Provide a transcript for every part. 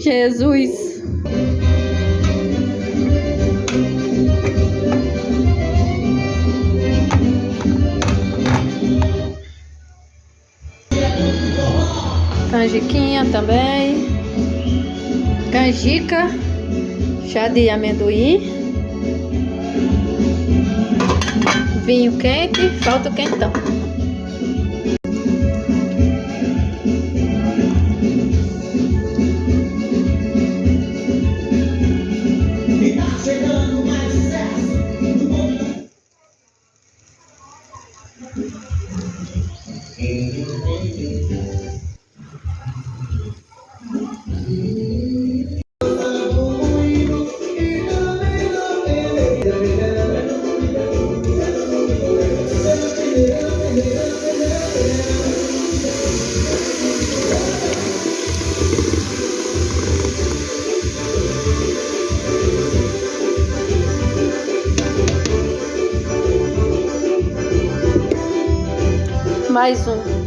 Jesus. Canjiquinha também. Canjica. Chá de amendoim. Vinho quente. Falta o quentão. Mais um.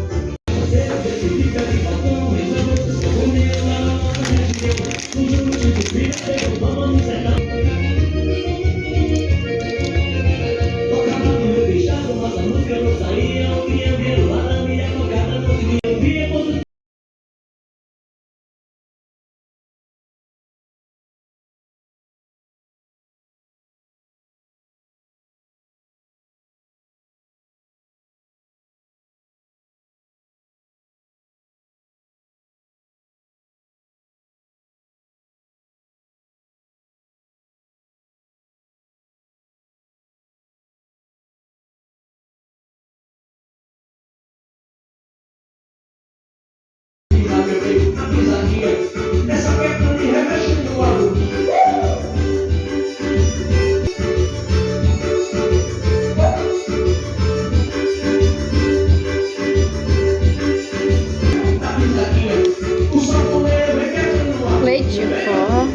Leite em pó.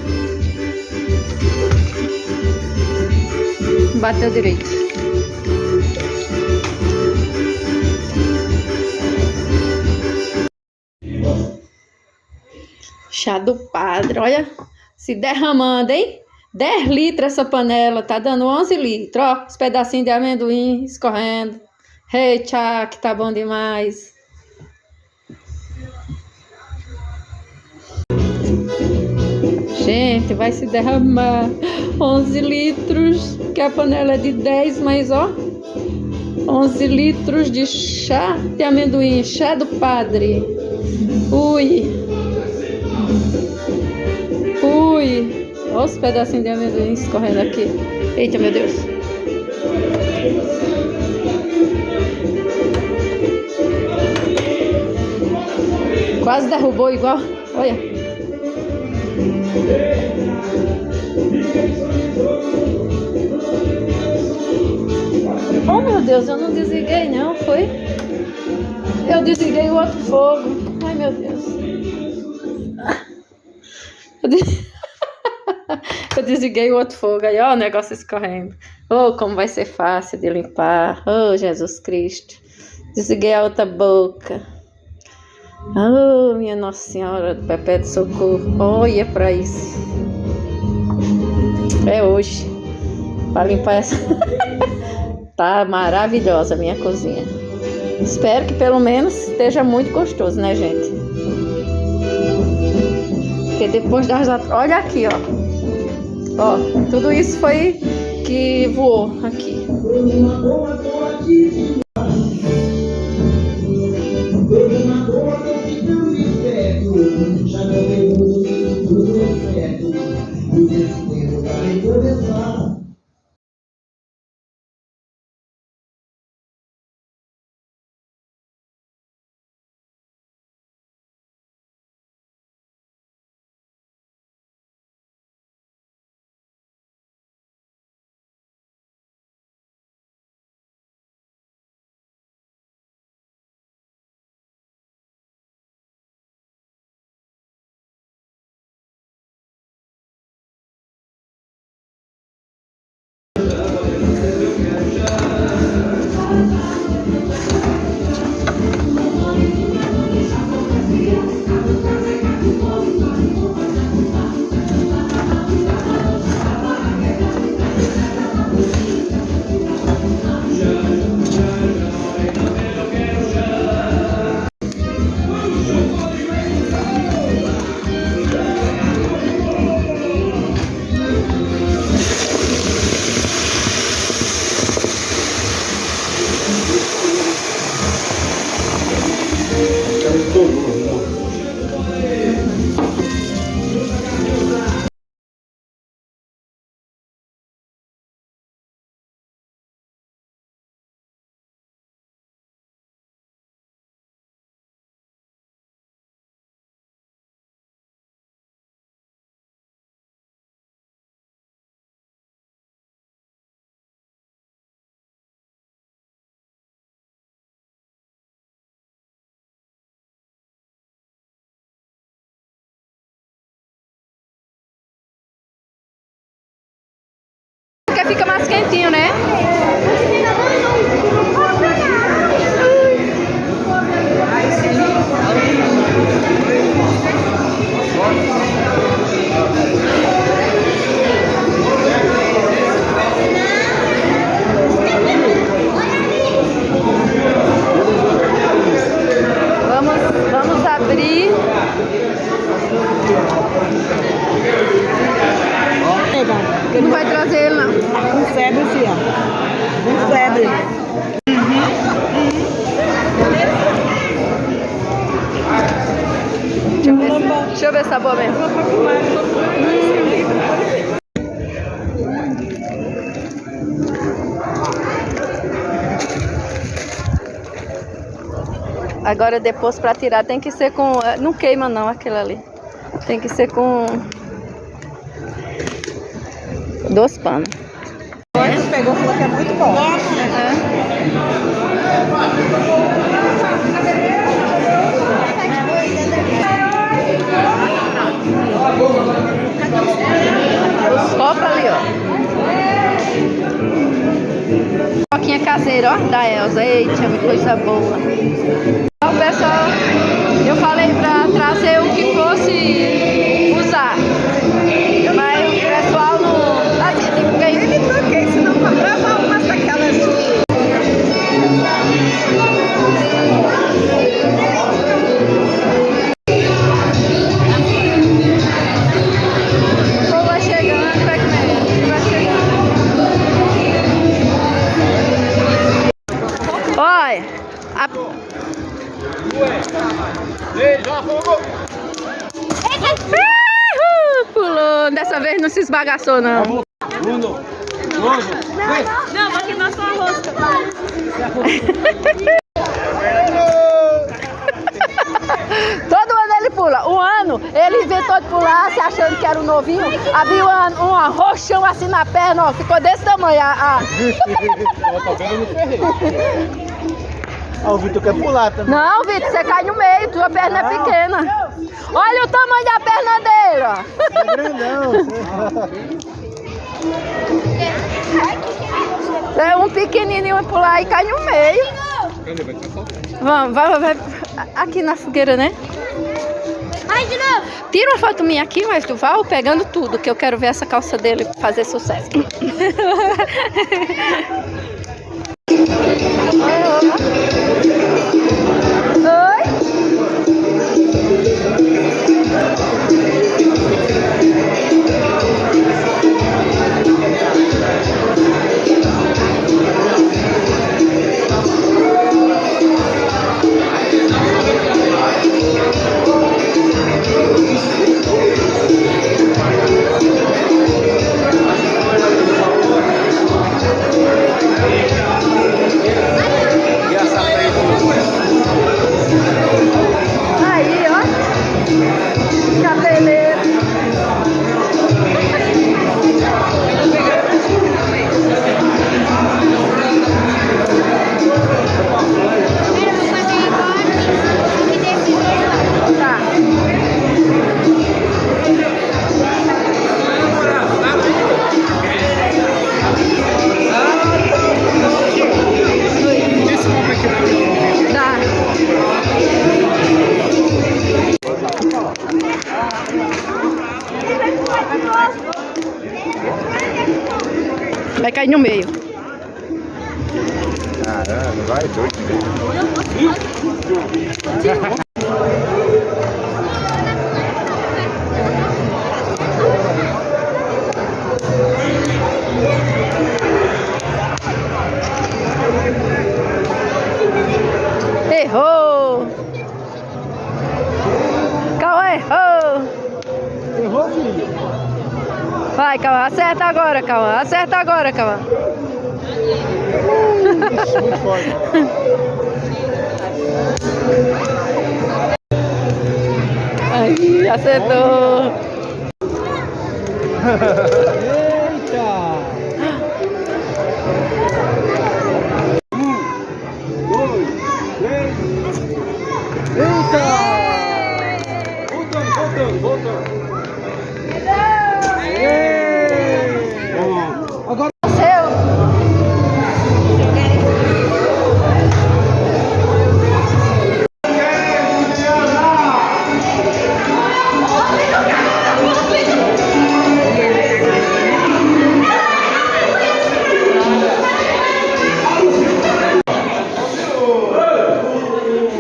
Bateu direito. Chá do padre, olha, se derramando, hein? 10 litros essa panela, tá dando 11 litros, ó, os pedacinhos de amendoim escorrendo. Ei, tchá, que tá bom demais. Gente, vai se derramar 11 litros, que a panela é de 10, mas ó, 11 litros de chá de amendoim, chá do padre. Ui. Ui, olha os pedacinhos de amendoim escorrendo aqui. Eita, meu Deus. Quase derrubou igual. Olha. Oh, meu Deus, eu não desliguei não, foi? Eu desliguei o outro fogo. Ai, meu Deus. Eu desliguei o outro fogo, aí ó o negócio escorrendo. Oh, como vai ser fácil de limpar. Oh, Jesus Cristo. Desliguei a outra boca. Oh, minha Nossa Senhora do Perpétuo Socorro. Olha pra isso. É hoje. Para limpar essa. Tá maravilhosa a minha cozinha. Espero que pelo menos esteja muito gostoso, né, gente? Porque depois das... Olha aqui, ó. Ó, tudo isso foi que voou aqui. porque fica mais quentinho, né? Vamos abrir. Não vai trazer ele, não. Com febre, filha. Com febre. Deixa eu ver se tá boa mesmo. Agora depois pra tirar tem que ser com... Não queima não aquilo ali. Tem que ser com 2 panos. Você pegou e falou que é muito bom. Os copos ali, ó. Coquinha caseira, ó, da Elza. Eita, que coisa boa. Então, pessoal, eu falei pra trazer o que fosse usar. Mas o pessoal não... Assim, tipo, Eu me troquei, senão comprava umas daquelas de... o povo vai chegando, vai comendo, vai chegando. Olha, pulou, dessa vez não se esbagaçou, não. Não, aqui nós somos rosca. Todo ano ele pula. Um ano ele inventou de pular, se achando que era um novinho. Abriu um roxão assim na perna, ó, ficou desse tamanho. O Vitor quer pular também. Não, Vitor, você cai no meio, tua perna é pequena. Olha o tamanho da perna dele, ó. É grandão. É um pequenininho pular e cai no meio. Vamos, vai. Aqui na fogueira, né? Tira uma foto minha aqui, mas tu vai pegando tudo, que eu quero ver essa calça dele fazer sucesso. Aí, ó. Cabeleiro. Tá. Tá. Vai cair no meio. Caramba, vai doido mesmo. Errou! Cauã errou! Errou, filho? Vai, Cauã, acerta agora, Cauã. Acerta agora, Cauã. Muito forte. Aí, acertou. Eita! 1, 2, 3. Eita! Voltando. Agora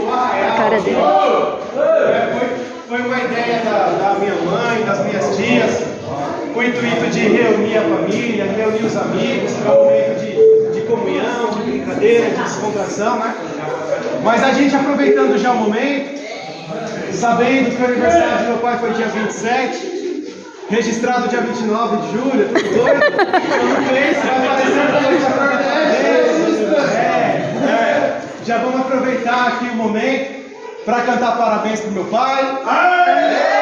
A cara dele. Foi uma ideia da minha mãe, das minhas tias, com o intuito de reunir a família, reunir os amigos, para um momento de comunhão, de brincadeira, de descontração, né? Mas a gente aproveitando já o momento, sabendo que o aniversário de meu pai foi dia 27, registrado dia 29 de julho, tudo doido, não fez, vai aparecer já vamos aproveitar aqui o momento para cantar parabéns pro meu pai. Parabéns!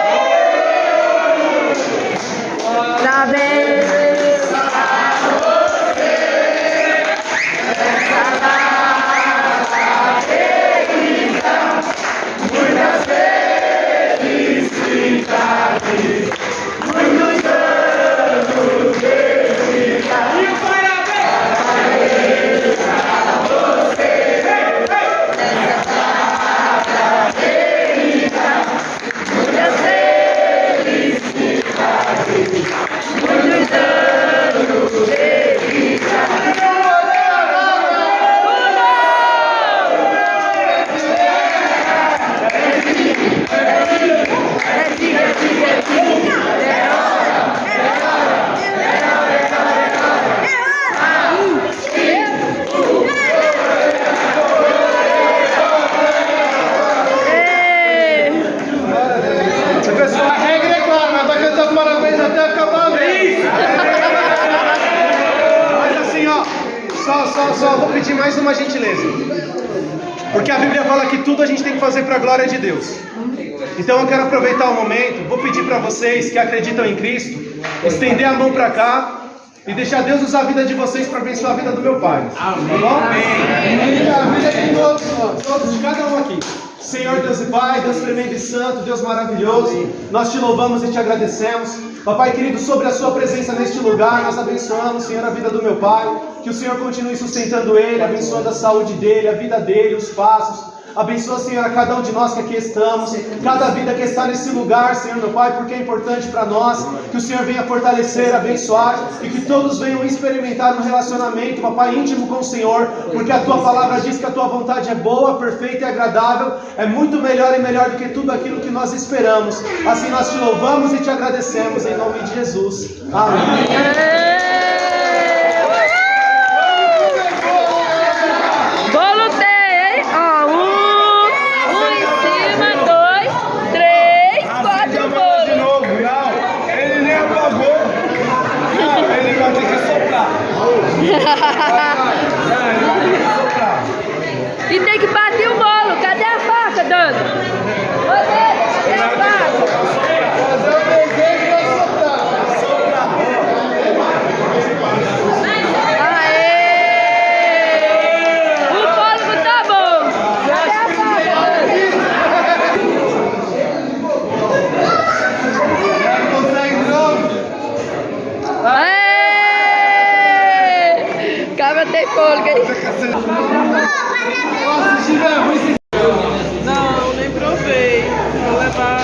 A regra é clara, mas vai cantar parabéns até acabar mesmo. Mas assim, ó, só vou pedir mais uma gentileza. Porque a Bíblia fala que tudo a gente tem que fazer para a glória de Deus. Então eu quero aproveitar o momento, vou pedir para vocês que acreditam em Cristo, estender a mão para cá e deixar Deus usar a vida de vocês para abençoar a vida do meu pai. Amém. Tá bom? Amém. A vida de todos, de cada um aqui. Senhor Deus e Pai, Deus tremendo e santo, Deus maravilhoso, nós te louvamos e te agradecemos. Papai querido, sobre a sua presença neste lugar, nós abençoamos, Senhor, a vida do meu pai, que o Senhor continue sustentando ele, abençoando a saúde dele, a vida dele, os passos. Abençoa, Senhor, a cada um de nós que aqui estamos, cada vida que está nesse lugar, Senhor, meu Pai, porque é importante para nós que o Senhor venha fortalecer, abençoar e que todos venham experimentar um relacionamento, Papai, íntimo com o Senhor, porque a Tua palavra diz que a Tua vontade é boa, perfeita e agradável, é muito melhor e melhor do que tudo aquilo que nós esperamos. Assim nós te louvamos e te agradecemos, em nome de Jesus. Amém. E tem que bater o bolo. Cadê a faca, Dani? Cadê a faca? Aê! O fôlego tá bom. Cadê a faca, Dani? Consegue de novo? Aê! Cabra tem fôlego, hein? Não, nem provei. Vou levar.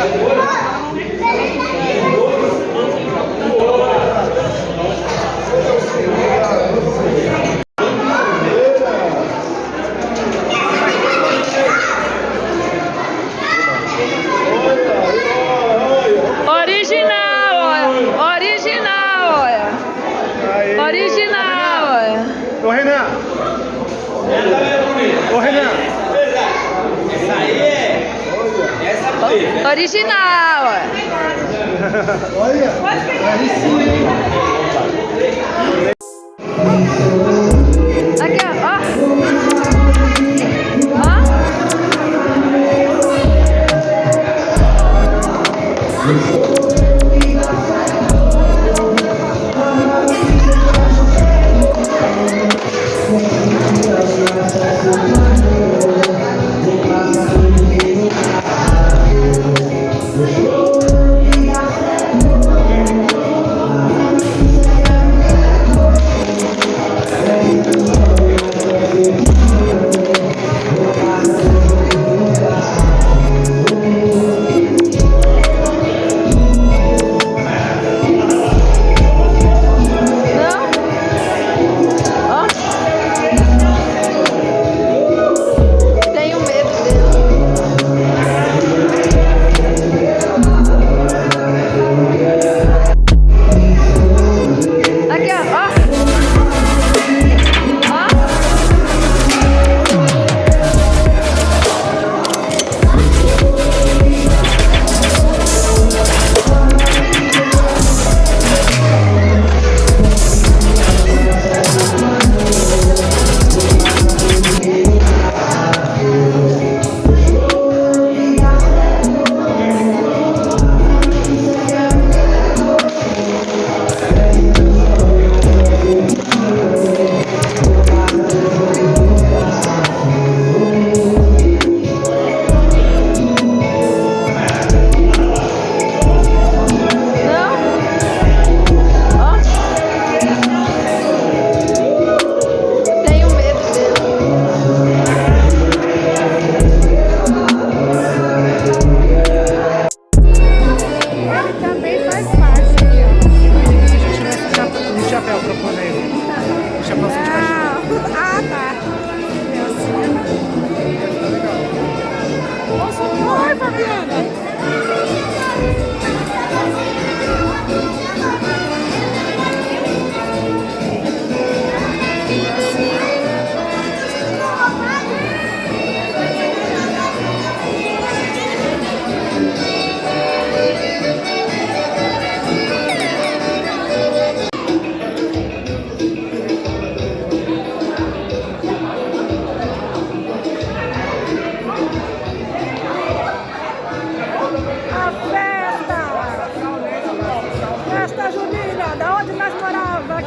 Original, olha. Original, olha. Original, olha. Ô Renan! Ô Renan! Essa aí é. Essa é bonita. Original, olha. Olha! Aí sim, hein? Aqui, ó.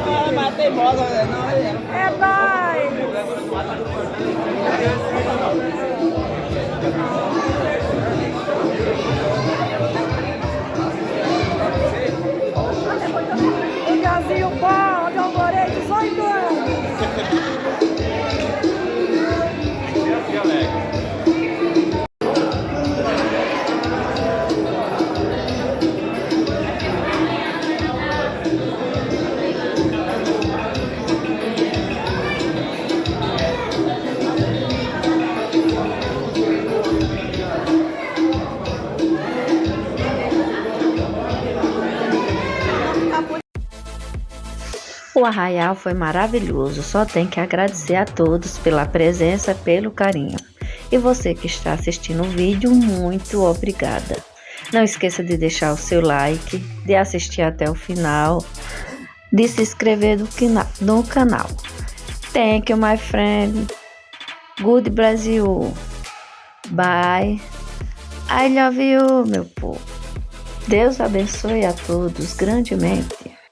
Ela é mais teimosa, não é? É nóis! O Gazinho bom, onde eu morei 18 anos. O arraial foi maravilhoso, só tem que agradecer a todos pela presença, pelo carinho. E você que está assistindo o vídeo, muito obrigada. Não esqueça de deixar o seu like, de assistir até o final, de se inscrever no canal. Thank you, my friend. Good Brasil. Bye. I love you, meu povo. Deus abençoe a todos grandemente.